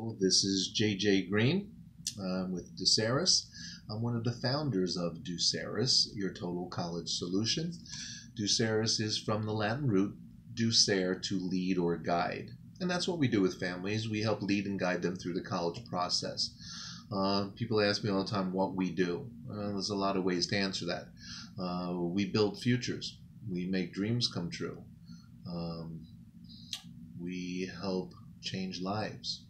Hello, this is J.Jay Greene with Duceris. I'm one of the founders of Duceris, your total college solution. Duceris is from the Latin root ducere, to lead or guide. And that's what we do with families. We help lead and guide them through the college process. People ask me all the time what we do. There's a lot of ways to answer that. We build futures. We make dreams come true. We help change lives.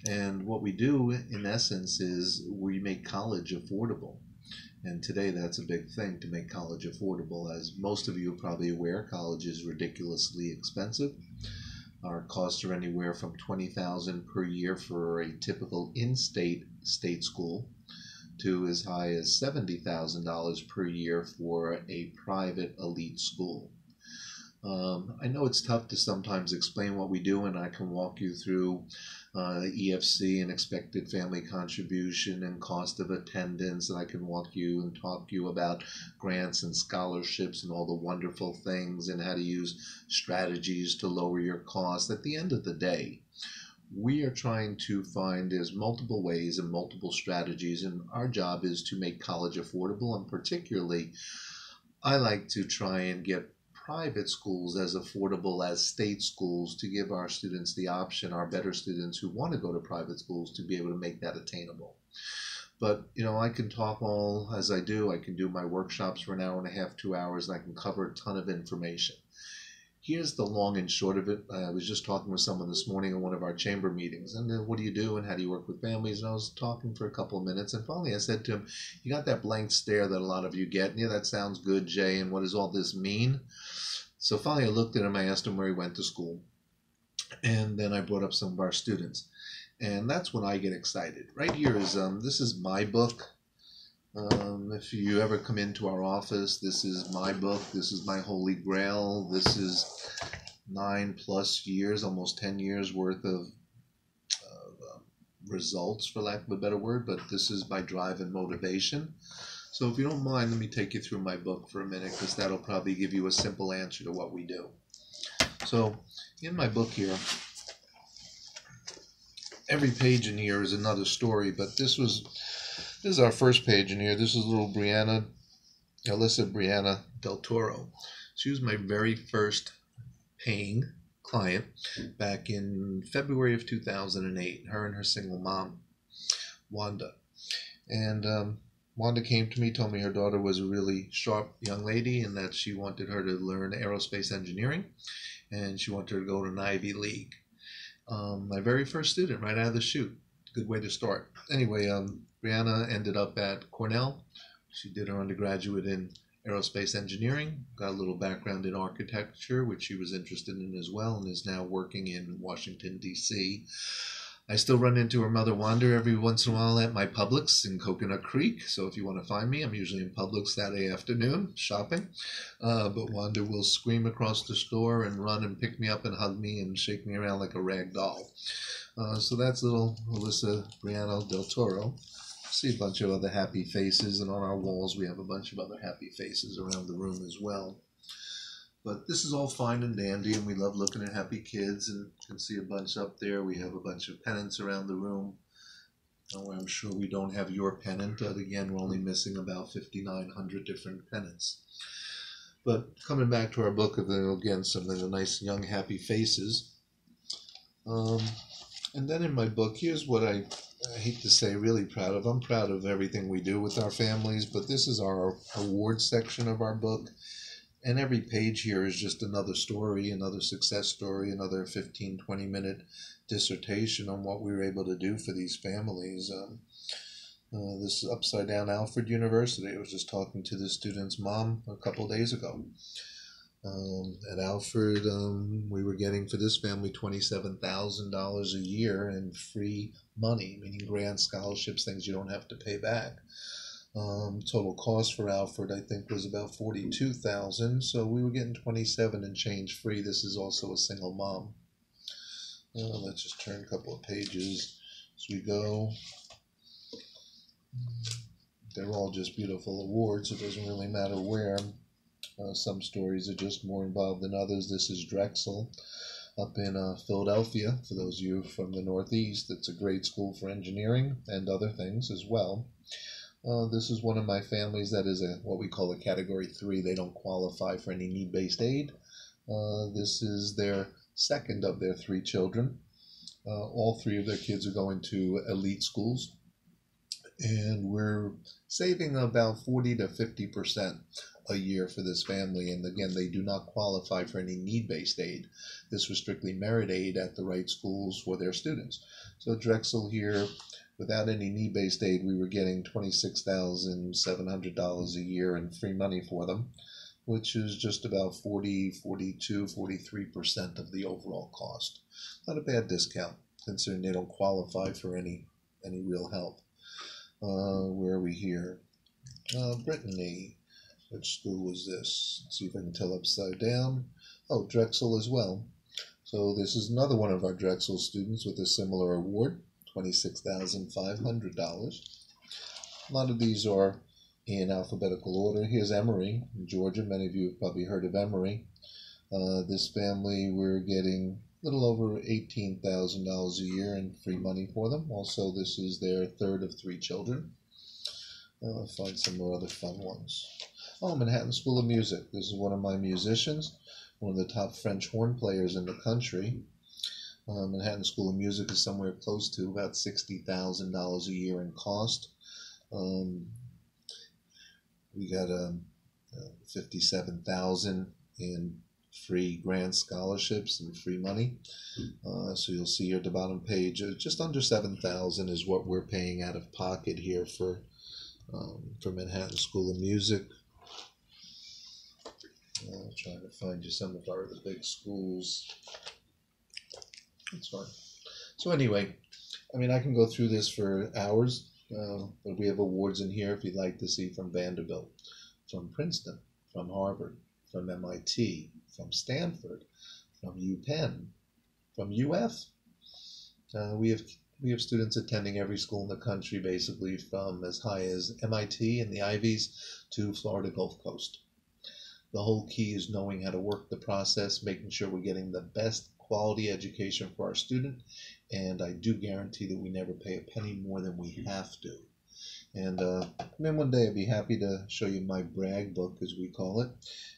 And what we do, in essence, is we make college affordable. And today that's a big thing, to make college affordable. As most of you are probably aware, college is ridiculously expensive. Our costs are anywhere from $20,000 per year for a typical in-state state school to as high as $70,000 per year for a private elite school. I know it's tough to sometimes explain what we do, and I can walk you through EFC and expected family contribution and cost of attendance, and I can walk you and talk to you about grants and scholarships and all the wonderful things and how to use strategies to lower your costs. At the end of the day, we are trying to find there's multiple ways and multiple strategies, and our job is to make college affordable, and particularly I like to try and get private schools as affordable as state schools, to give our students the option, our better students who want to go to private schools, to be able to make that attainable. But, I can talk all as I do. I can do my workshops for an hour and a half, 2 hours, and I can cover a ton of information. Here's the long and short of it. I was just talking with someone this morning in one of our chamber meetings, and what do you do and how do you work with families? And I was talking for a couple of minutes, and finally I said to him, you got that blank stare that a lot of you get. Yeah, that sounds good, Jay, and what does all this mean? So finally I looked at him, I asked him where he went to school, and then I brought up some of our students. And that's when I get excited. Right here is, this is my book. If you ever come into our office, this is my book. This is my holy grail. This is 9+ years, almost 10 years worth of results, for lack of a better word, but this is my drive and motivation. So if you don't mind, let me take you through my book for a minute, because that'll probably give you a simple answer to what we do. So in my book here, every page in here is another story, but this is our first page in here. This is little Alyssa Brianna Del Toro. She was my very first paying client back in February of 2008, her and her single mom, Wanda. And Wanda came to me, told me her daughter was a really sharp young lady and that she wanted her to learn aerospace engineering, and she wanted her to go to an Ivy League. My very first student right out of the chute. Good way to start. Anyway, Brianna ended up at Cornell. She did her undergraduate in aerospace engineering, got a little background in architecture, which she was interested in as well, and is now working in Washington, D.C. I still run into her mother, Wanda, every once in a while at my Publix in Coconut Creek. So if you want to find me, I'm usually in Publix Saturday afternoon shopping. But Wanda will scream across the store and run and pick me up and hug me and shake me around like a rag doll. So that's little Alyssa Brianna Del Toro. See a bunch of other happy faces, and on our walls we have a bunch of other happy faces around the room as well. But this is all fine and dandy, and we love looking at happy kids, and you can see a bunch up there. We have a bunch of pennants around the room. Oh, I'm sure we don't have your pennant, but again, we're only missing about 5,900 different pennants. But coming back to our book, again, some of the nice young happy faces. And then in my book, here's what I hate to say, really proud of. I'm proud of everything we do with our families, but this is our awards section of our book. And every page here is just another story, another success story, another 15, 20-minute dissertation on what we were able to do for these families. This is Upside Down Alfred University. I was just talking to the student's mom a couple days ago. At Alfred, we were getting for this family $27,000 a year in free money, meaning grants, scholarships, things you don't have to pay back. Total cost for Alfred, I think, was about $42,000, so we were getting 27 and change free. This is also a single mom. Let's just turn a couple of pages as we go. They're all just beautiful awards. It doesn't really matter where. Some stories are just more involved than others. This is Drexel. up in Philadelphia. For those of you from the Northeast, it's a great school for engineering and other things as well. This is one of my families that is what we call a Category 3. They don't qualify for any need-based aid. This is their second of their 3 children. All 3 of their kids are going to elite schools, and we're saving about 40 to 50% a year for this family. And again, they do not qualify for any need-based aid. This was strictly merit aid at the right schools for their students. So Drexel here, without any need-based aid, we were getting $26,700 a year in free money for them, which is just about 40, 42, 43% of the overall cost. Not a bad discount, considering they don't qualify for any real help. Where are we here? Brittany. Which school was this? Let's see if I can tell upside down. Oh, Drexel as well. So this is another one of our Drexel students with a similar award, $26,500. A lot of these are in alphabetical order. Here's Emory in Georgia. Many of you have probably heard of Emory. This family, we're getting a little over $18,000 a year in free money for them. Also, this is their third of 3 children. I'll find some more other fun ones. Oh, Manhattan School of Music. This is one of my musicians, one of the top French horn players in the country. Manhattan School of Music is somewhere close to about $60,000 a year in cost. We got $57,000 in free grant scholarships and free money. So you'll see here at the bottom page, just under $7,000 is what we're paying out of pocket here for Manhattan School of Music. Trying to find you some of our other big schools. That's fine. So anyway, I mean, I can go through this for hours, but we have awards in here if you'd like to see from Vanderbilt, from Princeton, from Harvard, from MIT, from Stanford, from UPenn, from UF. We have students attending every school in the country, basically from as high as MIT and the Ivies to Florida Gulf Coast. The whole key is knowing how to work the process, making sure we're getting the best quality education for our student, and I do guarantee that we never pay a penny more than we have to. And then one day I'd be happy to show you my brag book, as we call it,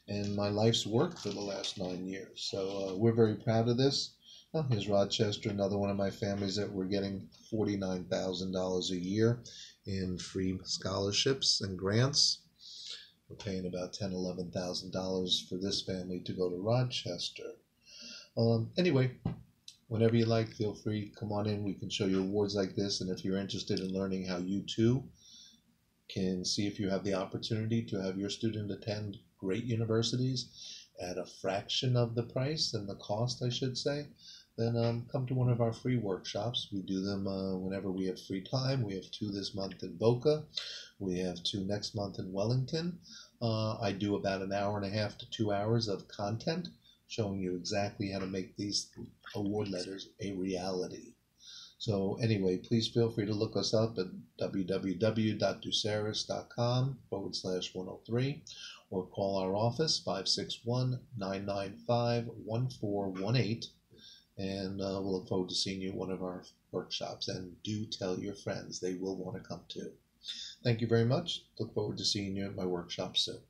and my life's work for the last 9 years. So we're very proud of this. Oh, here's Rochester, another one of my families that we're getting $49,000 a year in free scholarships and grants. We're paying about $10,000, $11,000 for this family to go to Rochester. Anyway, whenever you like, feel free, come on in. We can show you awards like this. And if you're interested in learning how you too can see if you have the opportunity to have your student attend great universities at a fraction of the price and the cost, I should say, then come to one of our free workshops. We do them whenever we have free time. We have 2 this month in Boca. We have 2 next month in Wellington. I do about 1.5 hours to 2 hours of content showing you exactly how to make these award letters a reality. So anyway, please feel free to look us up at www.duceris.com/103 or call our office 561-995-1418. And we'll look forward to seeing you at one of our workshops. And do tell your friends. They will want to come too. Thank you very much. Look forward to seeing you at my workshop soon.